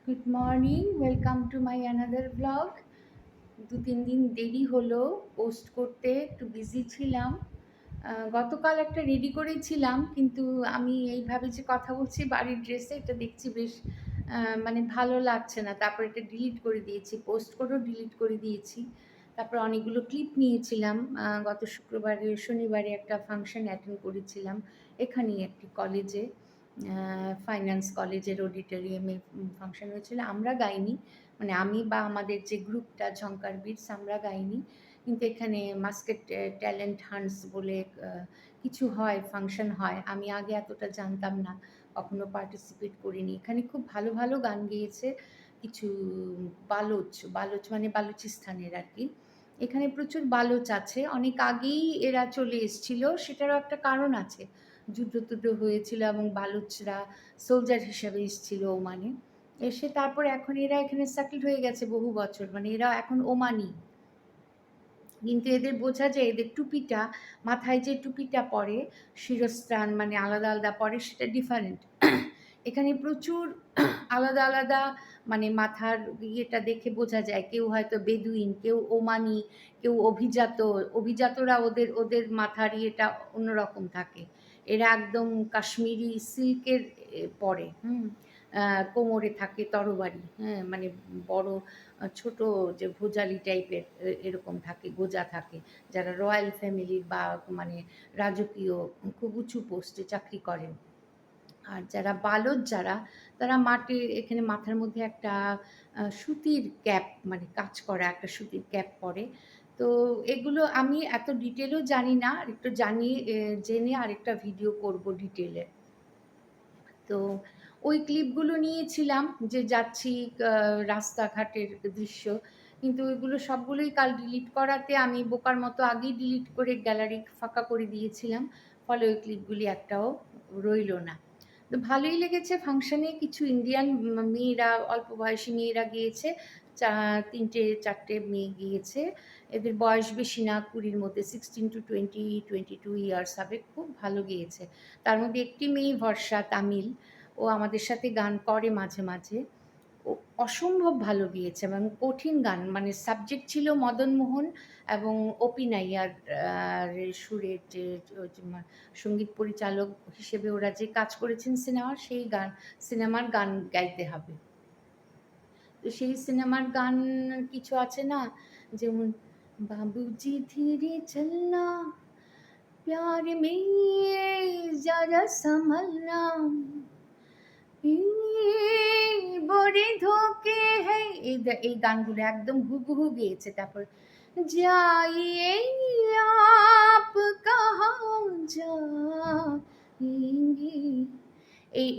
Good morning, welcome to my another blog. 2-3 দিন দেরি হলো পোস্ট করতে, একটু বিজি ছিলাম। গতকাল একটা রেডি করেছিলাম, কিন্তু আমি এইভাবে যে কথা বলছি বাড়ির ড্রেসে, এটা দেখছি বেশ মানে ভালো লাগছে না। তারপর এটা ডিলিট করে দিয়েছি, পোস্ট করেও ডিলিট করে দিয়েছি। তারপর অনেকগুলো ক্লিপ নিয়েছিলাম। গত শুক্রবারে শনিবারে একটা ফাংশন অ্যাটেন্ড করেছিলাম এখানেই একটি কলেজে, ফাইন্যান্স কলেজের অডিটোরিয়ামে ফাংশন হয়েছিল। আমরা গাইনি, মানে আমি বা আমাদের যে গ্রুপটা ঝংকার বিটস আমরা গাইনি, কিন্তু এখানে মাস্কেট ট্যালেন্ট হান্টস বলে কিছু হয়, ফাংশন হয়। আমি আগে এতটা জানতাম না, কখনো পার্টিসিপেট করিনি। এখানে খুব ভালো ভালো গান গেয়েছে কিছু বালোচ, বালোচ মানে বালুচিস্তানের আর কি। এখানে প্রচুর বালোচ আছে, অনেক আগেই এরা চলে এসেছিল, সেটারও একটা কারণ আছে। যুদ্ধ টুদ্ধ হয়েছিল এবং বালুচরা সোলজার হিসাবে এসেছিল ওমানে। এসে তারপর এখন এরা এখানে সেটেলড হয়ে গেছে বহু বছর, মানে এরা এখন ওমানি। কিন্তু এদের বোঝা যায়, এদের টুপিটা, মাথায় যে টুপিটা পরে, শিরস্ত্রাণ মানে আলাদা আলাদা পরে, সেটা ডিফারেন্ট। এখানে প্রচুর আলাদা আলাদা, মানে মাথার ইয়েটা দেখে বোঝা যায় কেউ হয়তো বেদুইন, কেউ ওমানি, কেউ অভিজাত। অভিজাতরা ওদের ওদের মাথার ইয়েটা অন্যরকম থাকে। এরা একদম কাশ্মীরি সিল্কের পরে, কোমরে থাকে তরবারি, হ্যাঁ, মানে বড় ছোট যে ভুজালি টাইপের এরকম থাকে, গোজা থাকে। যারা রয়্যাল ফ্যামিলির বা মানে রাজকীয় খুব উঁচু পোস্টে চাকরি করেন। আর যারা বালক, যারা তারা মাটির এখানে মাথার মধ্যে একটা সুতির ক্যাপ, মানে কাজ করা একটা সুতির ক্যাপ পরে। তো এগুলো আমি এত ডিটেলও জানি না, একটু জানি, জেনে আরেকটা ভিডিও করব ডিটেলে। তো ওই ক্লিপগুলো নিয়েছিলাম, যে যাচ্ছি রাস্তাঘাটের দৃশ্য, কিন্তু ওইগুলো সবগুলোই কাল ডিলিট করাতে আমি বোকার মতো আগেই ডিলিট করে গ্যালারি ফাঁকা করে দিয়েছিলাম। ফলে ওই ক্লিপগুলি একটাও রইলো না। তো ভালোই লেগেছে ফাংশনে। কিছু ইন্ডিয়ান মেয়েরা, অল্প বয়সী মেয়েরা গিয়েছে। 3-4টে মেয়ে গিয়েছে। এদের বয়স বেশি না, 20-র মধ্যে, 16 to 22 ইয়ার্স হবে। খুব ভালো গিয়েছে। তার মধ্যে একটি মেয়ে ভরসা, তামিল, ও আমাদের সাথে গান করে মাঝে মাঝে। ও অসম্ভব ভালো গিয়েছে এবং কঠিন গান, মানে সাবজেক্ট ছিল মদনমোহন এবং অপি নাইয়ার সুরের যে সঙ্গীত পরিচালক হিসেবে ওরা যে কাজ করেছেন সিনেমার, সেই গান, সিনেমার গান গাইতে হবে। তো সেই সিনেমার গান কিছু আছে না, যেমন বাবুজি ধীরে চলনা, प्यार में जरा संभलना, বড়ে ধোকে হ্যায়, এই গানগুলো একদম হুবহু গেয়েছে। তারপর যাইয়ে আপ কাহা যাएंगे,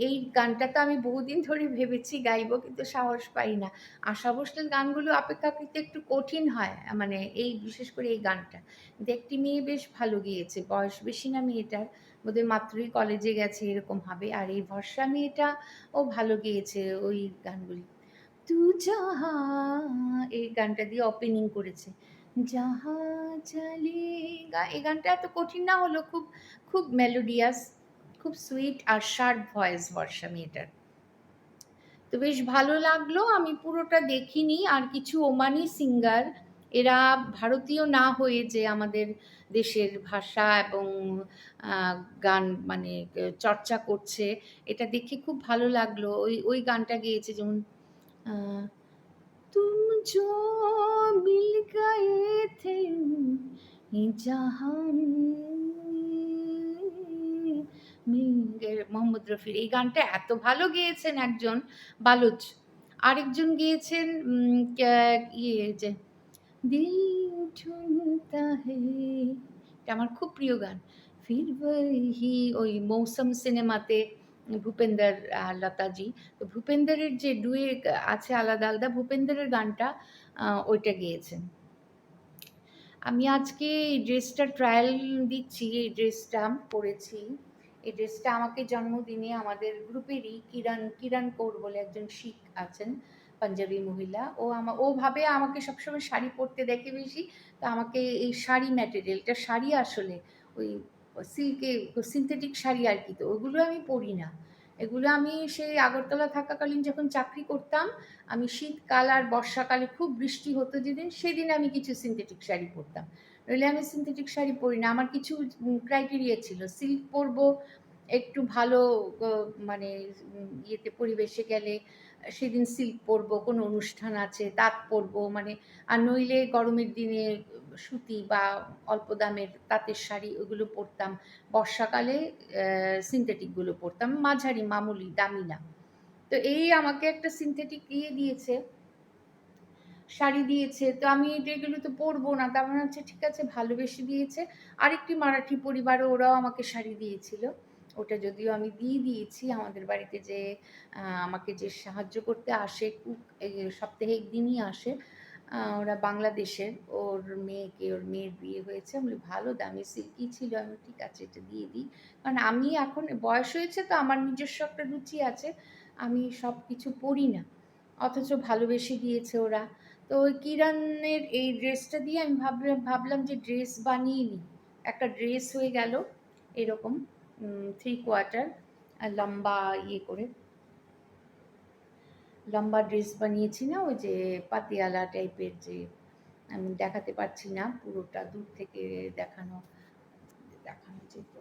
এই গানটা তো আমি বহুদিন ধরে ভেবেছি গাইবো, কিন্তু সাহস পাই না। আশা ভোসলের গানগুলো অপেক্ষাকৃত একটু কঠিন হয়, মানে এই বিশেষ করে এই গানটা। কিন্তু একটি মেয়ে বেশ ভালো গিয়েছে, বয়স বেশি না মেয়েটার, বোধহয় মাত্রই কলেজে গেছে এরকম হবে। আর এই ভরসা মেয়েটা, ও ভালো গেয়েছে ওই গানগুলি। তু যাহা, এই গানটা দিয়ে ওপেনিং করেছে। যাহা চলেগা, এই গানটা এত কঠিন না হলো, খুব খুব মেলোডিয়াস, খুব সুইট আর শার্প ভয়েস ভরসা মেয়েটার। তো বেশ ভালো লাগলো। আমি পুরোটা দেখিনি। আর কিছু ওমানি সিঙ্গার, এরা ভারতীয় না হয়ে যে আমাদের দেশের ভাষা এবং গান মানে চর্চা করছে, এটা দেখে খুব ভালো লাগলো। ওই ওই গানটা গেয়েছে, যেমন আহ, তুম जो मिल गए थे जहां মোহাম্মদ রফির, এই গানটা এত ভালো গেয়েছেন একজন বালুচ। আরেকজন গেয়েছেন ইয়ে যে দিল ঢুনতা হে, এটা আমার খুব প্রিয় গান। ফির বহি, ওই মৌসুম সিনেমাতে ভূপেন্দ্র আর লতাজি। তো ভূপেন্দ্রের যে ডুয়ে আছে আলাদা আলাদা, ভূপেন্দ্রের গানটা ওইটা গেয়েছেন। আমি আজকে এই ড্রেসটা ট্রায়াল দিচ্ছি, এই ড্রেসটা পরেছি। এই ড্রেসটা আমাকে জন্মদিনে আমাদের গ্রুপেরই কিরণ কিরণ কৌর বলে একজন শিখ আছেন, পাঞ্জাবি মহিলা, ও ভাবে আমাকে সবসময় শাড়ি পরতে দেখে বেশি। তো আমাকে এই শাড়ি ম্যাটেরিয়ালটা, শাড়ি আসলে ওই সিল্কে সিনথেটিক শাড়ি আর কি, তো ওগুলো আমি পরি না। এগুলো আমি সেই আগরতলা থাকাকালীন যখন চাকরি করতাম, আমি শীতকাল আর বর্ষাকালে খুব বৃষ্টি হতো যেদিন, সেদিন আমি কিছু সিনথেটিক শাড়ি পরতাম। নইলে আমি সিনথেটিক শাড়ি পরি না। আমার কিছু ক্রাইটেরিয়া ছিল। সিল্ক পরবো, একটু ভালো মানে ইয়েতে পরিবেশে গেলে সেদিন সিল্ক পরবো, কোনো অনুষ্ঠান আছে তাঁত পরবো, মানে আর নইলে গরমের দিনে সুতি বা অল্প দামের তাঁতের শাড়ি ওগুলো পরতাম। বর্ষাকালে সিনথেটিকগুলো পরতাম, মাঝারি মামুলি, দামি না। তো এই আমাকে একটা সিনথেটিক ইয়ে দিয়েছে, শাড়ি দিয়েছে, তো আমি এগুলো তো পরবো না, তার মানে হচ্ছে ঠিক আছে, ভালোবেসে দিয়েছে। আরেকটি মারাঠি পরিবারও, ওরাও আমাকে শাড়ি দিয়েছিল। ওটা যদিও আমি দিয়ে দিয়েছি আমাদের বাড়িতে, যে আমাকে যে সাহায্য করতে আসে কুক, সপ্তাহে একদিনই আসে, ওরা বাংলাদেশের, ওর মেয়ের বিয়ে হয়েছে। আমি বলি ভালো দামি সিল্কি ছিল, আমি ঠিক আছে এটা দিয়ে দিই, কারণ আমি এখন বয়স হয়েছে তো, আমার নিজস্ব একটা রুচি আছে, আমি সব কিছু পরি না, অথচ ভালোবেসে দিয়েছে ওরা। তো ওই কিরণের এই ড্রেসটা দিয়ে আমি ভাবলাম যে ড্রেস বানিয়ে নিই। একটা ড্রেস হয়ে গেল এরকম 3/4 লম্বা ইয়ে করে, লম্বা ড্রেস বানিয়েছি না, ওই যে পাতিয়ালা টাইপের, যে আমি দেখাতে পারছি না পুরোটা, দূর থেকে দেখানো দেখানো যেত।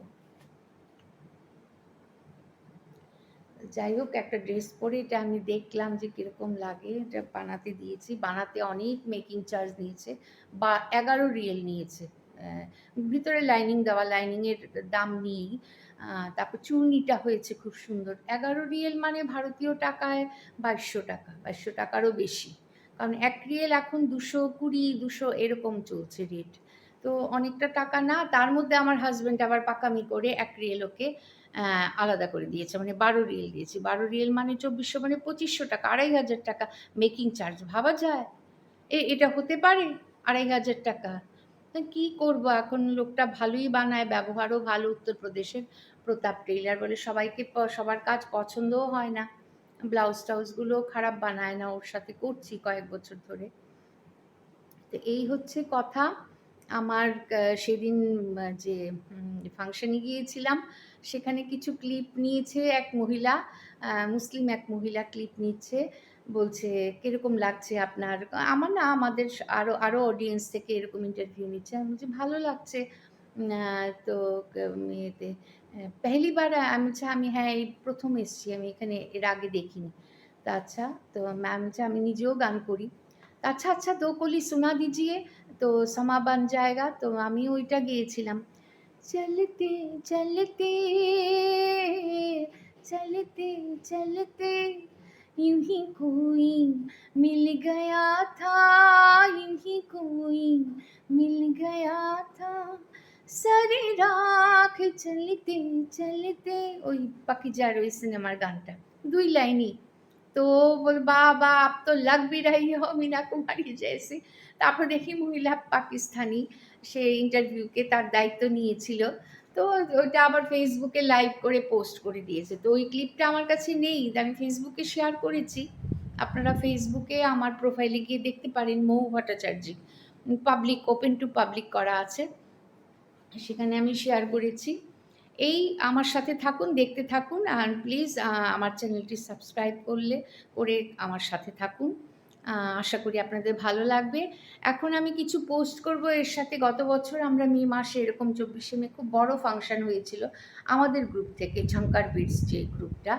যাই হোক, একটা ড্রেস পরে এটা আমি দেখলাম যে কীরকম লাগে, এটা বানাতে দিয়েছি। বানাতে অনেক মেকিং চার্জ নিয়েছে, বা 11 রিয়েল নিয়েছে। ভিতরে লাইনিং দেওয়া, লাইনিংয়ের দাম নেই। তারপর চুন্নিটা হয়েছে খুব সুন্দর। 11 রিয়েল মানে ভারতীয় টাকায় 2200 টাকা, 2200 টাকারও বেশি। কারণ 1 রিয়েল এখন 220, 200 এরকম চলছে রেট। তো অনেকটা টাকা না, তার মধ্যে আমার হাজব্যান্ড আবার পাকামি করে 1 রিয়েল ওকে আলাদা করে দিয়েছে, মানে 12 রিয়েল দিয়েছি। 12 রিয়েল মানে 2400, মানে 2500 টাকা, 2500 টাকা মেকিং চার্জ। ভাবা যায়? এটা হতে পারে 2500 টাকা? তা কী করবো এখন, লোকটা ভালোই বানায়, ব্যবহারও ভালো, উত্তরপ্রদেশের প্রতাপ টেইলার বলে। সবাইকে সবার কাজ পছন্দও হয় না, ব্লাউজ টাউজগুলোও খারাপ বানায় না, ওর সাথে করছি কয়েক বছর ধরে। তো এই হচ্ছে কথা। আমার সেদিন যে ফাংশনে গিয়েছিলাম, সেখানে কিছু ক্লিপ নিয়েছে এক মহিলা, মুসলিম এক মহিলা ক্লিপ নিচ্ছে, বলছে কিরকম লাগছে আপনার, আমার না আমাদের আরও আরও অডিয়েন্স থেকে এরকম ইন্টারভিউ নিচ্ছে। আমি বলছি ভালো লাগছে। তো ইয়েতে পেহলি বার, আমি বলছি আমি হ্যাঁ এই প্রথম এসছি, আমি এখানে এর আগে দেখিনি। তা আচ্ছা, তো ম্যাম বলছে আমি নিজেও গান করি। अच्छा अच्छा 2 कली सुना दीजिए तो समा बन जाएगा। तो আমি ওইটা গেয়েছিলাম। चलते चलते चलते चलते यूं ही कोई मिल गया था, यूं ही कोई मिल गया था सारी राख चलते चलते। ওই পাকিজার ওই সিনেমার গানটা 2 লাইনই। तो बोले वाह वाह आप तो लग भी रही हो मीना कुमारी जैसी। তারপর দেখি মহিলা পাকিস্তানি, সে ইন্টারভিউকে তার দায়িত্ব নিয়েছিল। তো ওইটা আবার ফেসবুকে লাইভ করে পোস্ট করে দিয়েছে। তো ওই ক্লিপটা আমার কাছে নেই, আমি ফেসবুকে শেয়ার করেছি। আপনারা ফেসবুকে আমার প্রোফাইলে গিয়ে দেখতে পারেন, Mou Bhattacharya, public, open to public করা আছে, সেখানে আমি শেয়ার করেছি। এই আমার সাথে থাকুন, দেখতে থাকুন, আর প্লিজ আমার চ্যানেলটি সাবস্ক্রাইব করে আমার সাথে থাকুন। আশা করি আপনাদের ভালো লাগবে। এখন আমি কিছু পোস্ট করব এর সাথে। গত বছর আমরা মে মাসে এরকম 24শে মে খুব বড় ফাংশন হয়েছিল আমাদের গ্রুপ থেকে, ঝঙ্কার বিটস যে গ্রুপটা,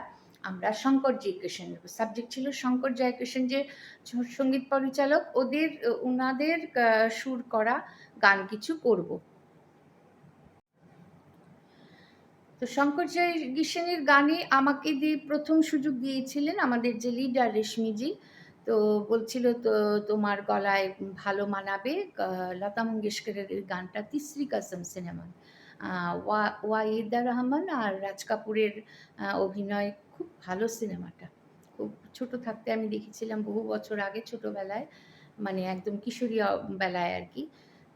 আমরা শঙ্কর জয়কিশন, সাবজেক্ট ছিল শঙ্কর জয়কিশন যে সঙ্গীত পরিচালক, ওনাদের সুর করা গান কিছু করব। তো শঙ্কর জয়কিশনের গানে আমাকে দিয়ে প্রথম সুযোগ দিয়েছিলেন আমাদের যে লিডার রেশমিজি। তো বলছিল তো তোমার গলায় ভালো মানাবে লতা মঙ্গেশকরের এই গানটা, তিসরি কসম সিনেমা, ওয়াহিদা রহমান আর রাজ কাপুরের অভিনয়, খুব ভালো সিনেমাটা। খুব ছোট থাকতে আমি দেখেছিলাম, বহু বছর আগে, ছোটবেলায়, মানে একদম কিশোরী বেলায় আর কি।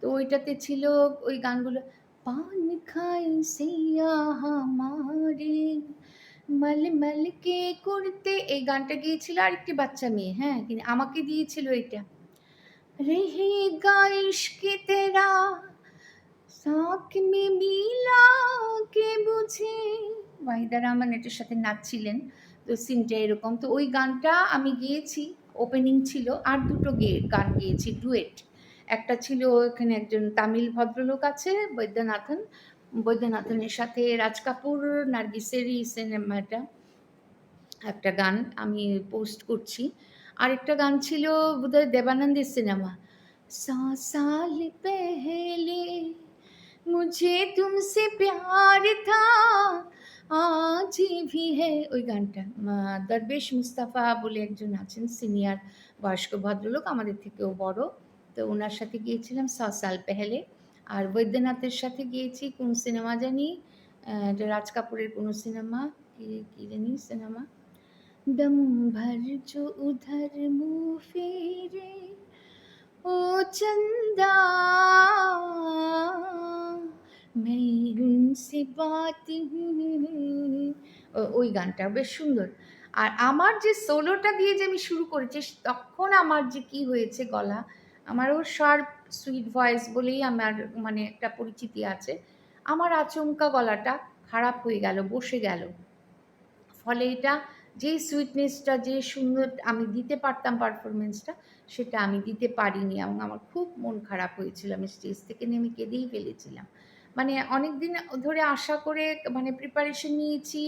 তো ওইটাতে ছিল ওই গানগুলো, पान खाए सैया हमारे मलमल के कुर्ते, এই গানটা গেয়েছিল আরেকটি বাচ্চা মেয়ে, হ্যাঁ, কিন্তু আমাকে দিয়েছিল এটা। रहेगा इश्क तेरा साथ में मिला के बुझे ওয়াহিদা রহমান এটার সাথে নাচছিলেন। তো সিনটা এরকম। তো ওই গানটা আমি গেয়েছি, ওপেনিং ছিল। আর দুটো গান গেয়েছি ডুয়েট। একটা ছিল এখানে একজন তামিল ভদ্রলোক আছে বৈদ্যনাথনের সাথে রাজ কাপুর, নার্গিসেরই সিনেমাটা একটা গান আমি পোস্ট করছি। আরেকটা গান ছিল বোধহয় দেবানন্দের সিনেমা, 100 साल पहले मुझे तुमसे प्यार था আজ भी है, ওই গানটা। দরবেশ মুস্তাফা বলে একজন আছেন, সিনিয়র বয়স্ক ভদ্রলোক, আমাদের থেকেও বড়। তো ওনার সাথে গিয়েছিলাম 100 साल पहले। আর বৈদ্যনাথের সাথে গিয়েছি কোন সিনেমা জানি, এটা রাজ কাপুরের কোনো সিনেমা, কি জানি সিনেমা, दम भर जो उधर मुँह फेरे ओ चंदा मैं उनसे बात ওই গানটা বেশ সুন্দর। আর আমার যে সোলোটা দিয়ে যে আমি শুরু করেছি, তখন আমার যে কি হয়েছে গলা, আমারও শার্প সুইট ভয়েস বলেই আমার মানে একটা পরিচিতি আছে। আমার আচমকা গলাটা খারাপ হয়ে গেল, বসে গেল। ফলে এটা যেই সুইটনেসটা, যে সুন্দর আমি দিতে পারতাম পারফরমেন্সটা, সেটা আমি দিতে পারিনি এবং আমার খুব মন খারাপ হয়েছিল। আমি স্টেজ থেকে নেমে কেঁদেই ফেলেছিলাম। মানে অনেক দিন ধরে আশা করে মানে প্রিপারেশন নিয়েছি,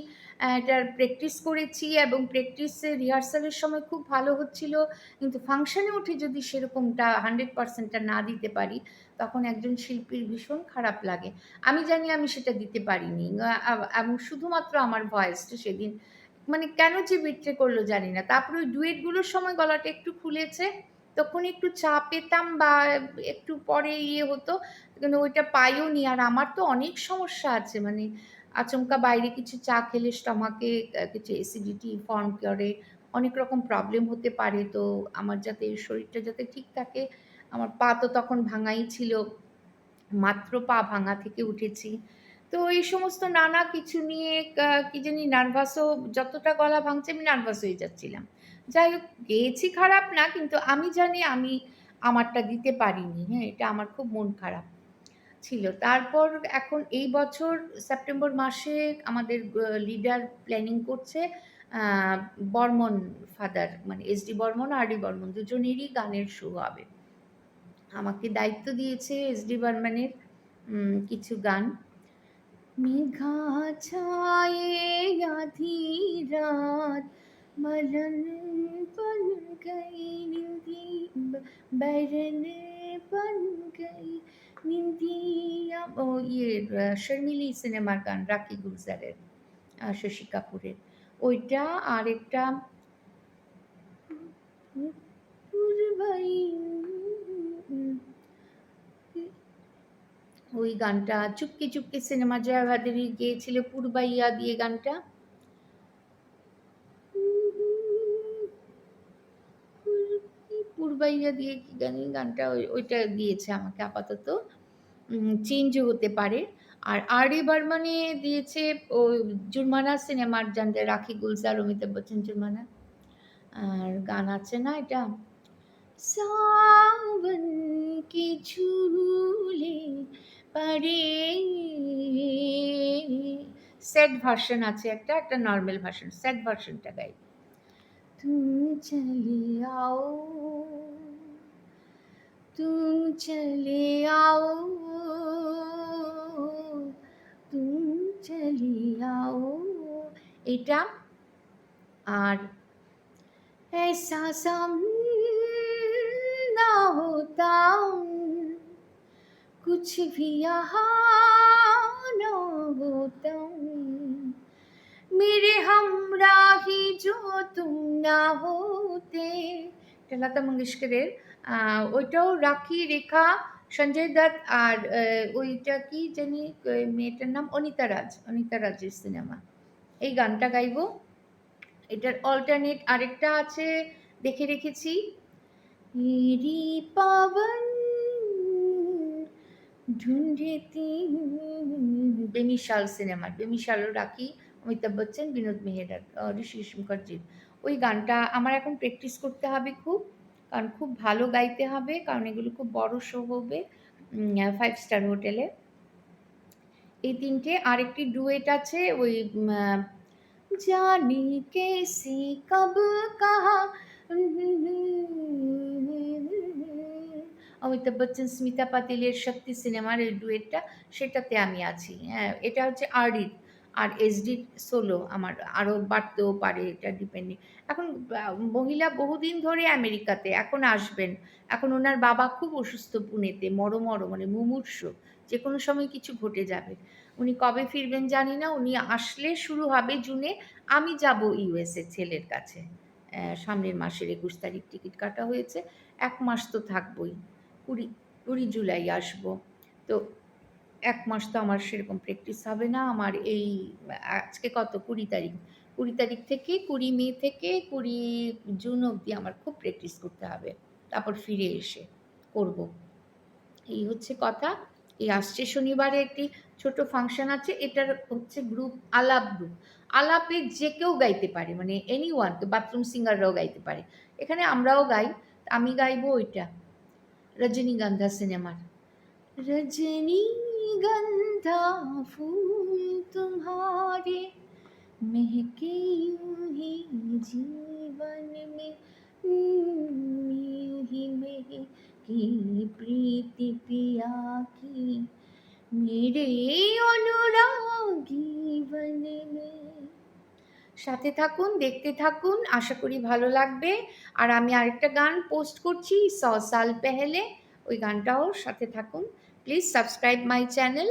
এটার প্র্যাকটিস করেছি এবং প্র্যাকটিসে রিহার্সালের সময় খুব ভালো হচ্ছিল। কিন্তু ফাংশনে উঠে যদি সেরকমটা 100%টা না দিতে পারি, তখন একজন শিল্পীর ভীষণ খারাপ লাগে। আমি জানি আমি সেটা দিতে পারিনি। এবং শুধুমাত্র আমার ভয়েসটা সেদিন মানে কেন যে বিট্রে করলো জানি না। তারপরে ওই ডুয়েটগুলোর সময় গলাটা একটু খুলেছে, তখন একটু চা পেতাম বা একটু পরে হতো, কিন্তু ওইটা পাইও নি। আর আমার তো অনেক সমস্যা আছে, মানে আচমকা বাইরে কিছু চা খেলে স্টমাকে কিছু অ্যাসিডিটি ফর্ম করে, অনেক রকম প্রবলেম হতে পারে। তো আমার যাতে শরীরটা যাতে ঠিক থাকে, আমার পা তো তখন ভাঙাই ছিল, মাত্র পা ভাঙা থেকে উঠেছি। তো এই সমস্ত নানা কিছু নিয়ে কি জানি নার্ভাসও, যতটা গলা ভাঙছে আমি নার্ভাস হয়ে যাচ্ছিলাম। যাই হোক, গেয়েছি খারাপ না, কিন্তু আমি জানি আমি আমারটা দিতে পারিনি। হ্যাঁ, এটা আমার খুব মন খারাপ ছিল। তারপর এখন এই বছর সেপ্টেম্বর মাসে আমাদের লিডার প্ল্যানিং করছে আহ, বর্মন ফাদার, মানে এসডি বর্মন আর ডি বর্মন দুজনেরই গানের শো হবে। আমাকে দায়িত্ব দিয়েছে এসডি বর্মনের কিছু গান। মেঘা ছায়ে আधी রাত मलन बन गई निंदी बैरन बन गई নিন্দিয়া, ও শর্মিলি সিনেমার গান, রাকি গুলজারের, শশী কাপুরের ওইটা। আর একটা ওই গানটা চুপকে চুপকে সিনেমা, জয়া ভাদারি গেয়েছিল পূর্বাইয়া দিয়ে গানটা। পূর্বাইয়া দিয়ে কি জানি গানটা, ওইটা দিয়েছে আমাকে আপাতত। চেঞ্জও হতে পারে। আর আর ডি বর্মনে দিয়েছে ও জুরমানা সিনেমার জানতে, রাখি গুলজার, অমিতাভ বচ্চন, জুরমানা। আর গান আছে না এটা, सावन के झूले परे, সেট ভার্সন আছে একটা, একটা নর্মাল ভার্সন, সেট ভার্সনটা গাই। तुम चले आओ, तुम चले आओ, तुम चले आओ, এটা। আর ऐसा सामना होता कुछ भी यहाँ न होता मेरे हमराही जो तुम ना होते, এটা লতা মঙ্গেশকরের। ওইটাও রাখি, রেখা, সঞ্জয় দত্ত। আর ওইটা কি জানি মেয়েটার নাম অনিতা রাজের সিনেমা। এই গানটা গাইবো। এটার অল্টারনেট আরেকটা আছে, দেখে রেখেছি, মেরি পাবন ঢুঁढती, বেমিশাল সিনেমার, বেমিশালও রাখি, অমিতাভ বচ্চন, বিনোদ মেহেরার, ঋষি মুখার্জির। ওই গানটা আমার এখন প্র্যাকটিস করতে হবে খুব, কারণ খুব ভালো গাইতে হবে, কারণ এগুলো খুব বড় শো হবে 5 স্টার হোটেলে। এই তিনটে। আরেকটি ডুয়েট আছে ওই জানি কেসি কব কাহা, অমিতাভ বচ্চন স্মিতা পাতিলের শক্তি সিনেমার এই ডুয়েটটা, সেটাতে আমি আছি। হ্যাঁ, এটা হচ্ছে আরডির, আর এসডির সোলো আমার আরও বাড়তেও পারে, এটা ডিপেন্ডিং। এখন মহিলা বহুদিন ধরে আমেরিকাতে, এখন আসবেন। এখন ওনার বাবা খুব অসুস্থ পুনেতে, মানে মুমূর্ষ, যে কোনো সময় কিছু ঘটে যাবে। উনি কবে ফিরবেন জানি না। উনি আসলে শুরু হবে জুনে। আমি যাব ইউএসএ ছেলের কাছে সামনের মাসের 21 তারিখ টিকিট কাটা হয়েছে। 1 মাস তো থাকবই, 20 জুলাই আসবো। তো 1 মাস তো আমার সেরকম প্র্যাকটিস হবে না। আমার এই আজকে কত, 20 তারিখ, 20 তারিখ থেকে 20 মে থেকে 20 জুন অবধি আমার খুব প্র্যাকটিস করতে হবে, তারপর ফিরে এসে করব। এই হচ্ছে কথা। এই আসছে শনিবারে একটি ছোট ফাংশন আছে, এটার হচ্ছে গ্রুপ, আলাপ গ্রুপ। আলাপে যে কেউ গাইতে পারে, মানে এনিওয়ান, বাথরুম সিঙ্গাররাও গাইতে পারে। এখানে আমরাও গাই। আমি গাইবো ওইটা রজনীগন্ধা সিনেমার। रजनीगंधा फूल तुम्हारे महके यूं ही जीवन में, यूं ही महकी प्रीति पिया की मेरे अनुरागी वन में। সাথে থাকুন, দেখতে থাকুন, আশা করি ভালো লাগবে। আর আমি আরেকটা গান পোস্ট করছি 100 সাল পেহলে, ওই গানটাও সাথে থাকুন। Please subscribe my channel.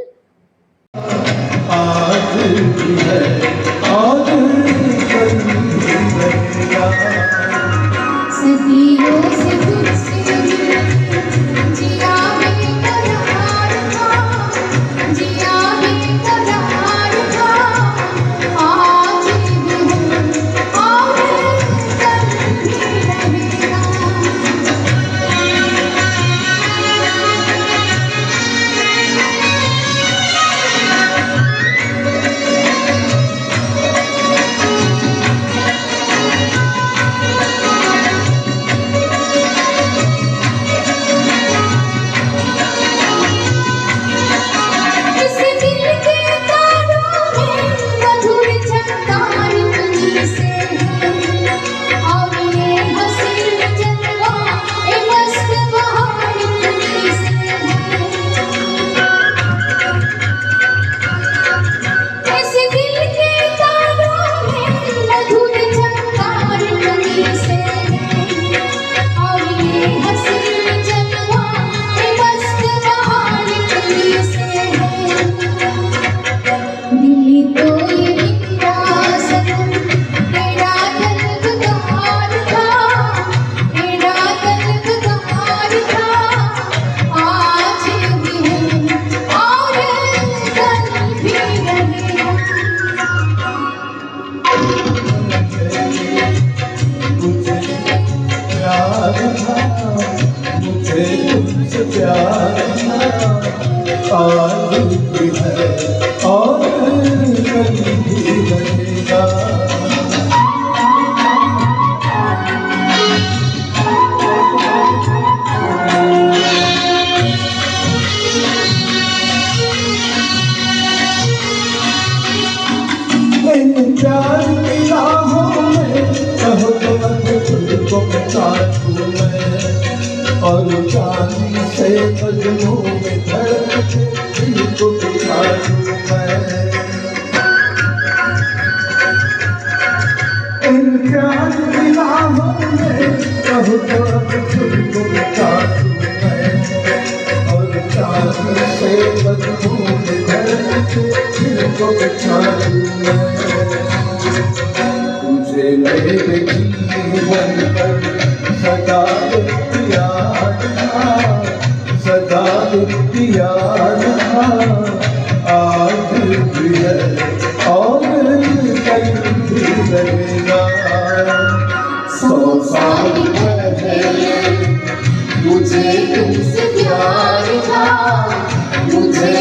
और चांदी से मजनू में धड़कते दिल को बिछा दूं मैं। इन प्यार की राहों में कहूँ तो अब खुद को बिछा दूं मैं। और चांदी से मजनू में धड़कते दिल को बिछा दूं मैं। तुझे मेरे जीवन पर सदा सदा इख्तियार था, आज भी है और कल भी रहेगा। 100 साल पहले मुझे तुमसे प्यार था, मुझे